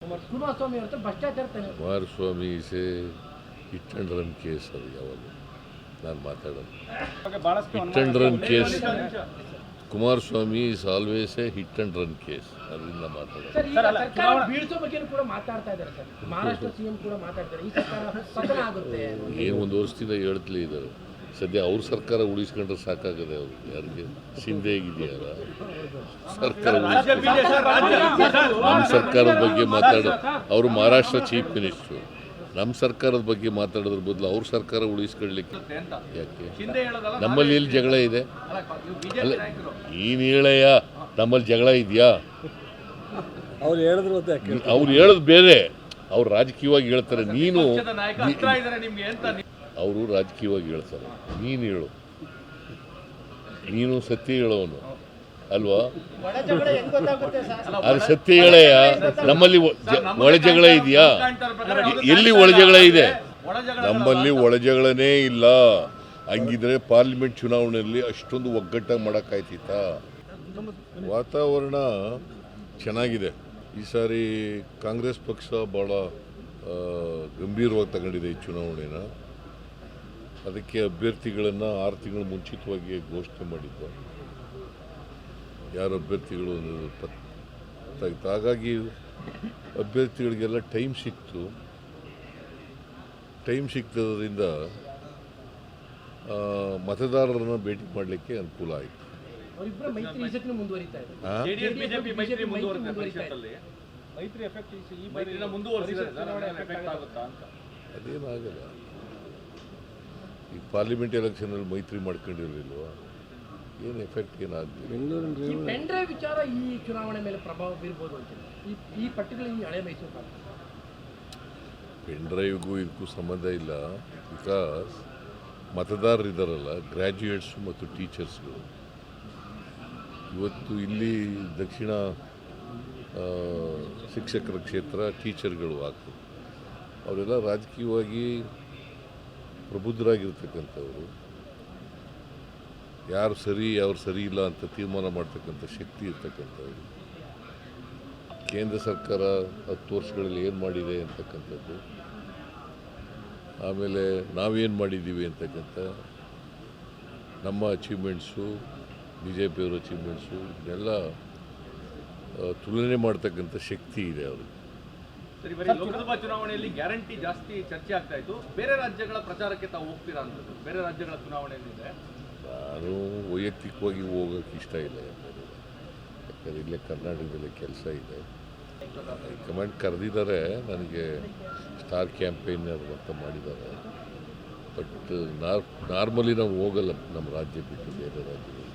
ಕುಮಾರಸ್ವಾಮಿ ಅವ್ರ ಭ್ರಷ್ಟಾಚಾರ Kumaraswamy is A hit and run case. ಅದು ಯಾವಾಗ ನಾನು ಮಾತಾಡೋದು hit and run case. Kumaraswamy is always A hit and run case. ಅದರಿಂದ ಮಾತಾಡೋದು ಬೀಳ್ಸೋ ಬಗ್ಗೆ ಕೂಡ ಮಾತಾಡ್ತಾ ಇದ್ದಾರೆ ಸರ್. ಮಹಾರಾಷ್ಟ್ರ ಸಿಎಂ ಕೂಡ ಮಾತಾಡ್ತಾರೆ ಈ ಸರ್ಕಾರ ಪತನ ಆಗುತ್ತೆ. ಏನು ಒಂದು ವರ್ಷದಿಂದ ಹೇಳ್ತಲೇ ಇದ್ದಾರೆ. ಸದ್ಯ ಅವ್ರ ಸರ್ಕಾರ ಉಳಿಸ್ಕೊಂಡ್ರೆ ಸಾಕಾಗದೆ. ಅವರು ಯಾರಿಗೆ ಶಿಂದೆ ಇದೆಯಲ್ಲ ಸರ್ಕಾರ ನಮ್ಮ ಸರ್ಕಾರದ ಬಗ್ಗೆ ಮಾತಾಡೋ ಅವರು ಮಹಾರಾಷ್ಟ್ರ ಚೀಫ್ ಮಿನಿಸ್ಟ್ರು. ನಮ್ಮ ಸರ್ಕಾರದ ಬಗ್ಗೆ ಮಾತಾಡೋದ್ರ ಬದಲು ಅವ್ರ ಸರ್ಕಾರ ಉಳಿಸ್ಕೊಳ್ಳಿಕ್ಕೆ ಯಾಕೆ? ನಮ್ಮಲ್ಲಿ ಎಲ್ಲಿ ಜಗಳ ಇದೆ? ಅಲ್ಲ ನೀನು ಹೇಳಯ್ಯ, ನಮ್ಮಲ್ಲಿ ಜಗಳ ಇದೆಯಾ? ಅವ್ರು ಹೇಳೋದು ಬೇರೆ, ಅವ್ರು ರಾಜಕೀಯವಾಗಿ ಹೇಳ್ತಾರೆ. ನೀನು ಅವರು ರಾಜಕೀಯವಾಗಿ ಹೇಳ್ತಾರೆ, ನೀನು ಹೇಳು. ನೀನು ಸತ್ಯ ಹೇಳೋನು ಅಲ್ವಾ? ಅದು ಸತ್ಯ ಹೇಳಯ್ಯ. ನಮ್ಮಲ್ಲಿ ಒಳಜಗಳ ಇದೆಯಾ? ಎಲ್ಲಿ ಒಳಜಗಳ ಇದೆ? ನಮ್ಮಲ್ಲಿ ಒಳಜಗಳನೇ ಇಲ್ಲ. ಹಂಗಿದ್ರೆ ಪಾರ್ಲಿಮೆಂಟ್ ಚುನಾವಣೆಯಲ್ಲಿ ಅಷ್ಟೊಂದು ಒಗ್ಗಟ್ಟಾಗಿ ಮಾಡೋಕ್ಕಾಯ್ತಿತ್ತ? ವಾತಾವರಣ ಚೆನ್ನಾಗಿದೆ. ಈ ಸಾರಿ ಕಾಂಗ್ರೆಸ್ ಪಕ್ಷ ಭಾಳ ಗಂಭೀರವಾಗಿ ತಗೊಂಡಿದೆ ಈ ಚುನಾವಣೆನ. ಅದಕ್ಕೆ ಅಭ್ಯರ್ಥಿಗಳನ್ನು 6 ತಿಂಗಳು ಮುಂಚಿತವಾಗಿ ಘೋಷಣೆ ಮಾಡಿದ್ದು. ಯಾರು ಅಭ್ಯರ್ಥಿಗಳು ಗೊತ್ತಾಗಿತ್ತು. ಹಾಗಾಗಿ ಅಭ್ಯರ್ಥಿಗಳಿಗೆಲ್ಲ ಟೈಮ್ ಸಿಕ್ತು. ಟೈಮ್ ಸಿಕ್ತದ್ರಿಂದ ಮತದಾರರನ್ನು ಭೇಟಿ ಮಾಡಲಿಕ್ಕೆ ಅನುಕೂಲ ಆಯಿತು. ಅದೇನಾಗಲ್ಲ. ಈ ಪಾರ್ಲಿಮೆಂಟ್ ಎಲೆಕ್ಷನಲ್ಲಿ ಮೈತ್ರಿ ಮಾಡ್ಕೊಂಡಿರಲಿಲ್ವ? ಏನು ಎಫೆಕ್ಟ್ ಏನಾಗಲಿ? ಪೆನ್ ಡ್ರೈವ್ ವಿಚಾರ ಈ ಚುನಾವಣೆ ಮೇಲೆ ಪ್ರಭಾವ ಬೀರ್ಬೋದು ಅಂತ ಈ ಪರ್ಟಿಕ್ಯುಲರ್ ಈ ಹಳೆ ಮೈಸೂರು ಪೆನ್ ಡ್ರೈವ್ಗೂ ಇದಕ್ಕೂ ಸಂಬಂಧ ಇಲ್ಲ. ಬಿಕಾಸ್ ಮತದಾರರಿದ್ದಾರಲ್ಲ, ಗ್ರ್ಯಾಜುಯೇಟ್ಸು ಮತ್ತು ಟೀಚರ್ಸ್ಗಳು. ಇವತ್ತು ಇಲ್ಲಿ ದಕ್ಷಿಣ ಶಿಕ್ಷಕರ ಕ್ಷೇತ್ರ ಟೀಚರ್ಗಳು ಆಗ್ತದೆ. ಅವರೆಲ್ಲ ರಾಜಕೀಯವಾಗಿ ಪ್ರಬುದ್ಧರಾಗಿರ್ತಕ್ಕಂಥವ್ರು. ಯಾರು ಸರಿ ಯಾರು ಸರಿ ಇಲ್ಲ ಅಂತ ತೀರ್ಮಾನ ಮಾಡ್ತಕ್ಕಂಥ ಶಕ್ತಿ ಇರ್ತಕ್ಕಂಥವ್ರು. ಕೇಂದ್ರ ಸರ್ಕಾರ 10 ವರ್ಷಗಳಲ್ಲಿ ಏನು ಮಾಡಿದೆ ಅಂತಕ್ಕಂಥದ್ದು, ಆಮೇಲೆ ನಾವೇನು ಮಾಡಿದ್ದೀವಿ ಅಂತಕ್ಕಂಥ ನಮ್ಮ ಅಚೀವ್ಮೆಂಟ್ಸು, ಬಿ ಜೆ ಪಿಯವ್ರ ಅಚೀವ್ಮೆಂಟ್ಸು ಇದನ್ನೆಲ್ಲ ತುಲನೆ ಮಾಡ್ತಕ್ಕಂಥ ಶಕ್ತಿ ಇದೆ ಅವ್ರಿಗೆ. ಲೋಕಸಭಾ ಚುನಾವಣೆಯಲ್ಲಿ ಗ್ಯಾರಂಟಿ ಜಾಸ್ತಿ ಚರ್ಚೆ ಆಗ್ತಾ ಇತ್ತು. ಬೇರೆ ರಾಜ್ಯಗಳ ಪ್ರಚಾರಕ್ಕೆ ತಾವು ಹೋಗ್ತೀರಾ ಅಂತದ್ದು? ಬೇರೆ ರಾಜ್ಯಗಳ ಚುನಾವಣೆಯಲ್ಲಿದೆ. ನಾನು ವೈಯಕ್ತಿಕವಾಗಿ ಹೋಗೋಕ್ಕೆ ಇಷ್ಟ ಇಲ್ಲ. ಯಾಕಂದರೆ ಇಲ್ಲೇ ಕರ್ನಾಟಕದಲ್ಲಿ ಕೆಲಸ ಇದೆ. ಕಮೆಂಟ್ ಕರೆದಿದ್ದಾರೆ ನನಗೆ, ಸ್ಟಾರ್ ಕ್ಯಾಂಪೇನರ್ ಅಂತ ಮಾಡಿದ್ದಾರೆ. ಬಟ್ ನಾರ್ಮಲಿ ನಾವು ಹೋಗಲ್ಲ ನಮ್ಮ ರಾಜ್ಯ ಬಿಟ್ಟು ಬೇರೆ ರಾಜ್ಯಗಳು.